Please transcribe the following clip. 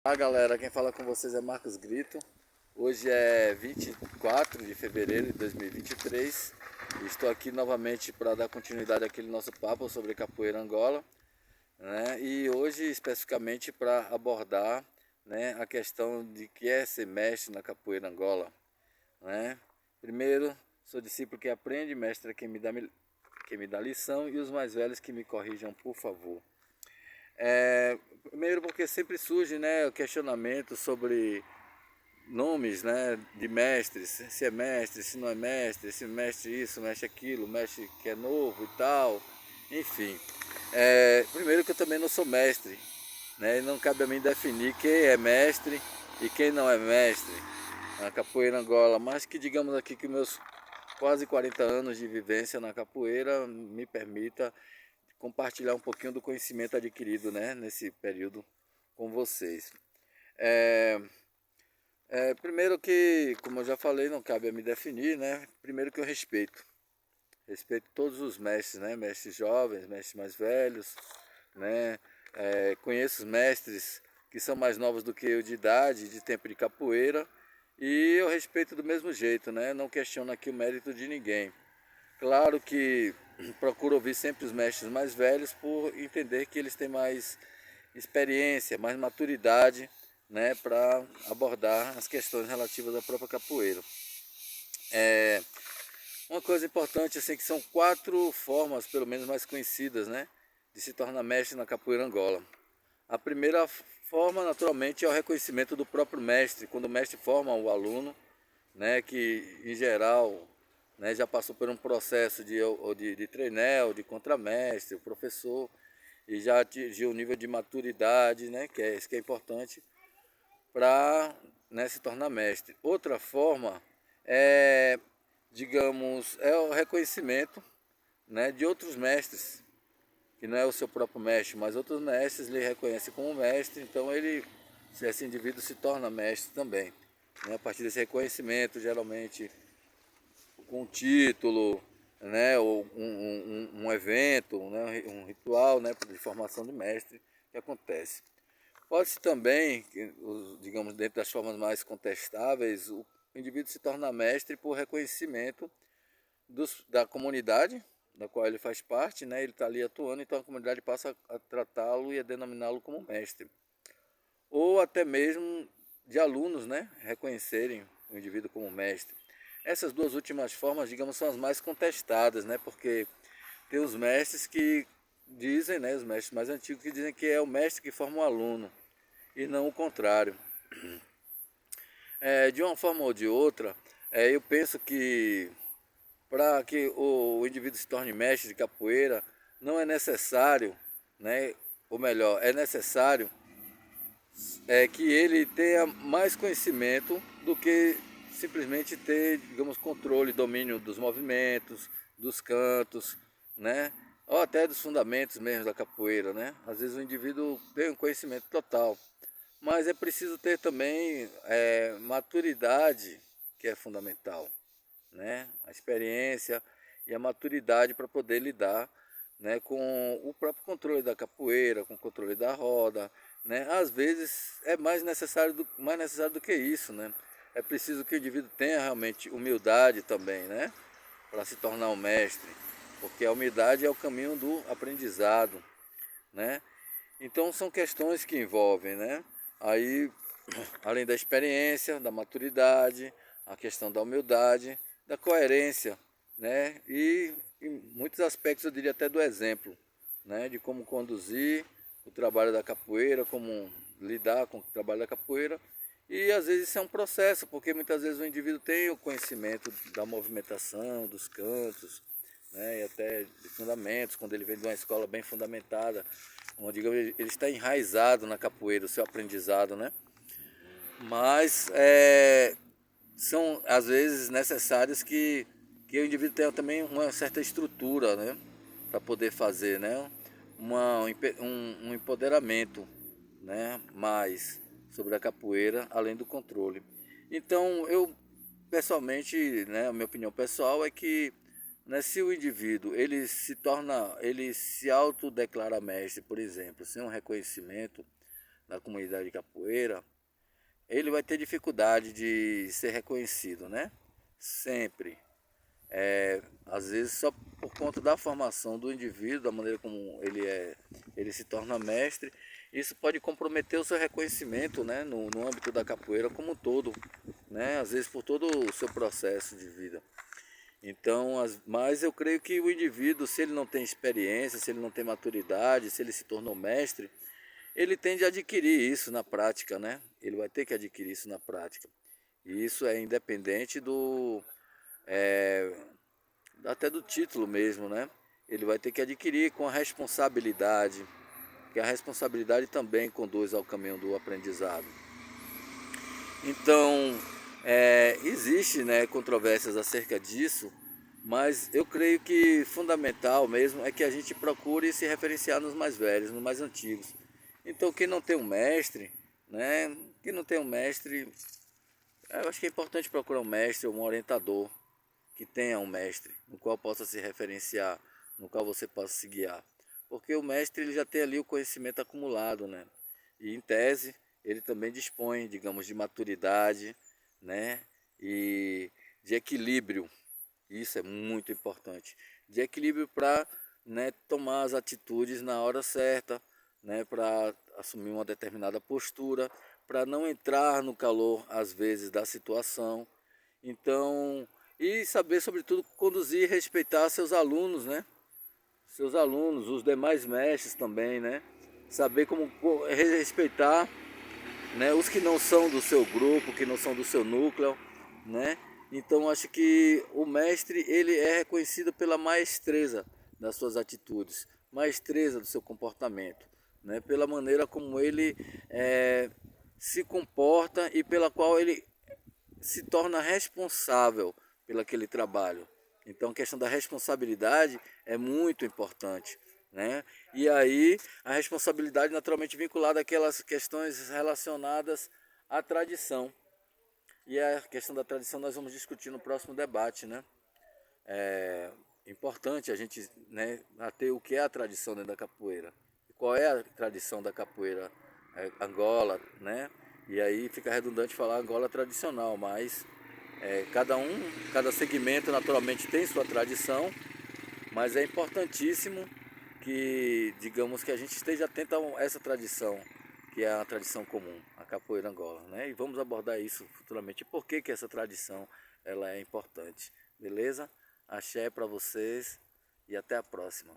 Olá galera, quem fala com vocês é Marcos Grito. Hoje é 24 de fevereiro de 2023 e estou aqui novamente para dar continuidade àquele nosso papo sobre capoeira Angola, né? E hoje especificamente para abordar, né, a questão de que é ser mestre na capoeira Angola, né? Primeiro, sou discípulo que aprende, mestre é quem me dá lição e os mais velhos que me corrijam, por favor. Primeiro porque sempre surge, né, o questionamento sobre nomes, né, de mestres, se é mestre, se não é mestre, se mestre isso, mestre aquilo, mestre que é novo e tal, enfim. Primeiro que eu também não sou mestre, né, e não cabe a mim definir quem é mestre e quem não é mestre na capoeira Angola, mas que digamos aqui que meus quase 40 anos de vivência na capoeira me permita compartilhar um pouquinho do conhecimento adquirido, né, nesse período com vocês. É, Primeiro que, como eu já falei, não cabe a me definir, né? Primeiro que eu respeito. Respeito todos os mestres, né? Mestres jovens, mestres mais velhos, né? Conheço os mestres que são mais novos do que eu de idade, de tempo de capoeira, e eu respeito do mesmo jeito, né? Não questiono aqui o mérito de ninguém. Claro que procuro ouvir sempre os mestres mais velhos por entender que eles têm mais experiência, mais maturidade, né, para abordar as questões relativas à própria capoeira. Uma coisa importante assim que são quatro formas, pelo menos mais conhecidas, né, de se tornar mestre na capoeira Angola. A primeira forma, naturalmente, é o reconhecimento do próprio mestre, quando o mestre forma o aluno, né, que em geral, né, já passou por um processo de treinel, de contramestre, professor, e já atingiu o nível de maturidade, né, isso que é importante para, né, se tornar mestre. Outra forma é, digamos, é o reconhecimento, né, de outros mestres, que não é o seu próprio mestre, mas outros mestres lhe reconhecem como mestre, então esse indivíduo se torna mestre também, né, a partir desse reconhecimento, geralmente com um título, né, ou um evento, né, um ritual, né, de formação de mestre que acontece. Pode-se também, digamos, dentro das formas mais contestáveis, o indivíduo se torna mestre por reconhecimento da comunidade da qual ele faz parte, né? Ele está ali atuando, então a comunidade passa a tratá-lo e a denominá-lo como mestre. Ou até mesmo de alunos, né, reconhecerem o indivíduo como mestre. Essas duas últimas formas, digamos, são as mais contestadas, né, porque tem os mestres que dizem, né, os mestres mais antigos que dizem que é o mestre que forma o aluno e não o contrário. De uma forma ou de outra, eu penso que para que o indivíduo se torne mestre de capoeira, não é necessário, né, ou melhor, é necessário que ele tenha mais conhecimento do que simplesmente ter, digamos, controle, domínio dos movimentos, dos cantos, né? Ou até dos fundamentos mesmo da capoeira, né? Às vezes o indivíduo tem um conhecimento total, mas é preciso ter também maturidade, que é fundamental, né? A experiência e a maturidade para poder lidar, né, com o próprio controle da capoeira, com o controle da roda, né? Às vezes é mais necessário do que isso, né? É preciso que o indivíduo tenha realmente humildade também, né, para se tornar um mestre, porque a humildade é o caminho do aprendizado, né? Então são questões que envolvem, né? Aí, além da experiência, da maturidade, a questão da humildade, da coerência, né? E em muitos aspectos eu diria até do exemplo, né? De como conduzir o trabalho da capoeira, como lidar com o trabalho da capoeira. E às vezes isso é um processo, porque muitas vezes o indivíduo tem o conhecimento da movimentação, dos cantos, né, e até de fundamentos, quando ele vem de uma escola bem fundamentada, onde ele está enraizado na capoeira, o seu aprendizado, né? Mas são às vezes necessários que o indivíduo tenha também uma certa estrutura, né, para poder fazer, né, um empoderamento, né, mais sobre a capoeira, além do controle. Então, eu pessoalmente, né, a minha opinião pessoal é que, né, se o indivíduo ele se autodeclara mestre, por exemplo, sem um reconhecimento da comunidade de capoeira, ele vai ter dificuldade de ser reconhecido, né? Sempre. Às vezes só por conta da formação do indivíduo, da maneira como ele se torna mestre, isso pode comprometer o seu reconhecimento, né, no âmbito da capoeira como um todo, né? Às vezes por todo o seu processo de vida. Então, mas eu creio que o indivíduo, se ele não tem experiência, se ele não tem maturidade, se ele se tornou mestre, ele tende a adquirir isso na prática, né? Ele vai ter que adquirir isso na prática. E isso é independente é, até do título mesmo, né? Ele vai ter que adquirir com a responsabilidade, porque a responsabilidade também conduz ao caminho do aprendizado. Então, existe, né, controvérsias acerca disso, mas eu creio que fundamental mesmo é que a gente procure se referenciar nos mais velhos, nos mais antigos. Então, quem não tem um mestre, né, quem não tem um mestre, eu acho que é importante procurar um mestre ou um orientador que tenha um mestre, no qual possa se referenciar, no qual você possa se guiar. Porque o mestre ele já tem ali o conhecimento acumulado, né? E em tese, ele também dispõe, digamos, de maturidade, né? E de equilíbrio. Isso é muito importante. De equilíbrio para, né, tomar as atitudes na hora certa, né, para assumir uma determinada postura, para não entrar no calor, às vezes, da situação. Então, e saber, sobretudo, conduzir e respeitar seus alunos, né? Seus alunos, os demais mestres também, né? Saber como respeitar, né, os que não são do seu grupo, que não são do seu núcleo, né? Então acho que o mestre ele é reconhecido pela maestreza das suas atitudes, maestreza do seu comportamento, né? Pela maneira como ele se comporta e pela qual ele se torna responsável pelo aquele trabalho. Então a questão da responsabilidade é muito importante, né? E aí a responsabilidade naturalmente vinculada àquelas questões relacionadas à tradição. E a questão da tradição nós vamos discutir no próximo debate, né? É importante a gente, né, ter o que é a tradição dentro da capoeira. Qual é a tradição da capoeira Angola, né? E aí fica redundante falar Angola tradicional, mas cada segmento naturalmente tem sua tradição, mas é importantíssimo que, digamos, que a gente esteja atento a essa tradição, que é a tradição comum, a capoeira Angola, né? E vamos abordar isso futuramente. Por que essa tradição ela é importante, beleza? Axé para vocês e até a próxima.